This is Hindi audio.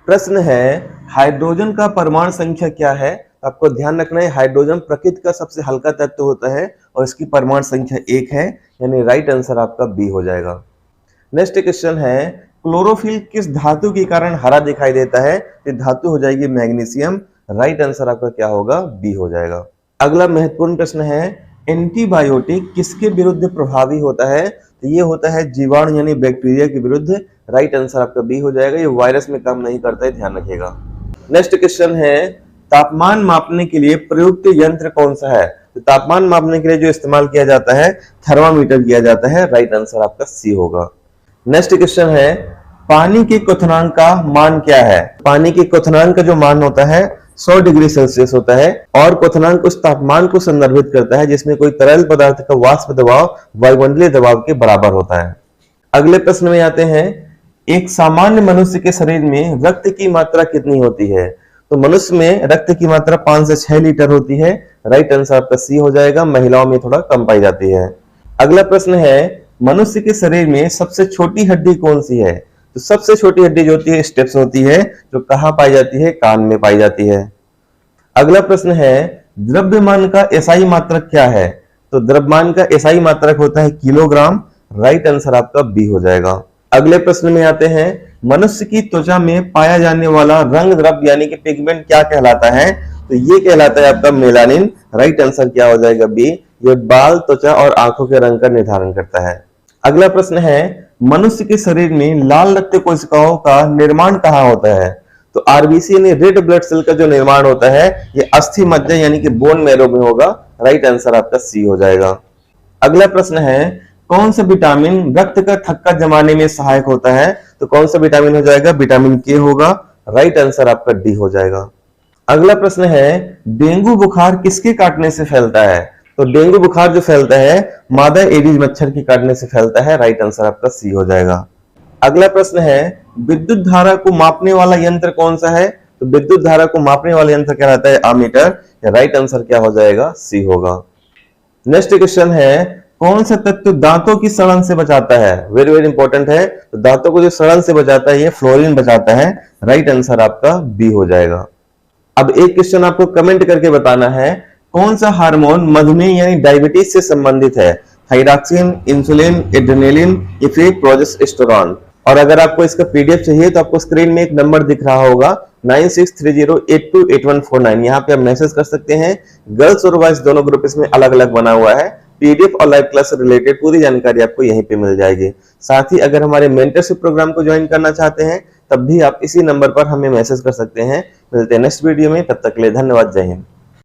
प्रश्न है हाइड्रोजन का परमाणु संख्या क्या है। आपको ध्यान रखना है हाइड्रोजन प्रकृति का सबसे हल्का तत्व होता है और इसकी परमाणु संख्या 1 है, यानी राइट आंसर आपका बी हो जाएगा। नेक्स्ट क्वेश्चन है क्लोरोफिल किस धातु के कारण हरा दिखाई देता है। ये धातु हो जाएगी मैग्नीशियम। राइट आंसर आपका क्या होगा, बी हो जाएगा। अगला महत्वपूर्ण प्रश्न है एंटीबायोटिक किसके विरुद्ध प्रभावी होता है। तो ये होता है जीवाणु यानी बैक्टीरिया के विरुद्ध। राइट आंसर आपका बी हो जाएगा। ये वायरस में काम नहीं करता है, ध्यान रखिएगा। नेक्स्ट क्वेश्चन है तापमान मापने के लिए प्रयुक्त यंत्र कौन सा है। तो तापमान मापने के लिए जो इस्तेमाल किया जाता है थर्मामीटर किया जाता है। राइट आंसर आपका सी होगा। नेक्स्ट क्वेश्चन है पानी के क्वथनांक का मान क्या है। पानी के क्वथनांक का जो मान होता है 100 डिग्री सेल्सियस होता है और क्वथनांक उस तापमान को संदर्भित करता है जिसमें कोई तरल पदार्थ का वाष्प दबाव वायुमंडलीय दबाव के बराबर होता है। अगले प्रश्न में आते हैं एक सामान्य मनुष्य के शरीर में रक्त की मात्रा कितनी होती है। तो मनुष्य में रक्त की मात्रा 5 से 6 लीटर होती है। राइट आंसर आपका सी हो जाएगा। महिलाओं में थोड़ा कम पाई जाती है। अगला प्रश्न है मनुष्य के शरीर में सबसे छोटी हड्डी कौन सी है। तो सबसे छोटी हड्डी जो होती है स्टेप्स होती है, जो कहाँ पाई जाती है, कान में पाई जाती है। अगला प्रश्न है द्रव्यमान का एसआई मात्रक क्या है। तो द्रव्यमान का एसआई मात्रक होता है किलोग्राम। राइट आंसर आपका बी हो जाएगा। अगले प्रश्न में आते हैं मनुष्य की त्वचा में पाया जाने वाला रंग द्रव्य यानी कि पिगमेंट क्या कहलाता है। तो ये कहलाता है आपका मेलानिन। राइट आंसर क्या हो जाएगा, बी। ये बाल, त्वचा और आंखों के रंग का निर्धारण करता है। अगला प्रश्न है मनुष्य के शरीर में लाल रक्त कोशिकाओं का निर्माण कहाँ होता है। तो आरबीसी यानी रेड ब्लड सेल का जो निर्माण होता है ये अस्थि मज्जा यानी कि बोन मैरो में होगा। राइट आंसर आपका सी हो जाएगा। अगला प्रश्न है कौन सा विटामिन रक्त का थक्का जमाने में सहायक होता है। तो कौन सा विटामिन हो जाएगा, विटामिन के होगा। राइट आंसर आपका डी हो जाएगा। अगला प्रश्न है डेंगू बुखार किसके काटने से फैलता है। तो डेंगू बुखार जो फैलता है मादा एडीज मच्छर के काटने से फैलता है। राइट आंसर आपका सी हो जाएगा। अगला प्रश्न है विद्युत धारा को मापने वाला यंत्र कौन सा है। तो विद्युत धारा को मापने वाला यंत्र कहलाता है अमीटर। राइट आंसर क्या हो जाएगा, सी होगा। नेक्स्ट क्वेश्चन है कौन सा तत्व दांतों की सड़न से बचाता है। वेरी वेरी इंपॉर्टेंट है। तो दांतों को जो सड़न से बचाता है ये फ्लोरीन बचाता है। राइट आंसर आपका बी हो जाएगा। अब एक क्वेश्चन आपको कमेंट करके बताना है कौन सा हार्मोन मधुमेह यानी डायबिटीज से संबंधित है। थायरॉक्सिन, इंसुलिन, एड्रेनालिन या फिर प्रोजेस्टेरोन। और अगर आपको इसका पीडीएफ चाहिए तो आपको स्क्रीन में एक नंबर दिख रहा होगा 9630828149। यहाँ पे आप मैसेज कर सकते हैं। गर्ल्स और बॉयज दोनों ग्रुप इसमें अलग अलग बना हुआ है। पीडीएफ और लाइव क्लास से रिलेटेड पूरी जानकारी आपको यहीं पे मिल जाएगी। साथ ही अगर हमारे मेंटरशिप प्रोग्राम को ज्वाइन करना चाहते हैं तब भी आप इसी नंबर पर हमें मैसेज कर सकते हैं। मिलते हैं नेक्स्ट वीडियो में, तब तक के लिए धन्यवाद। जय हिंद।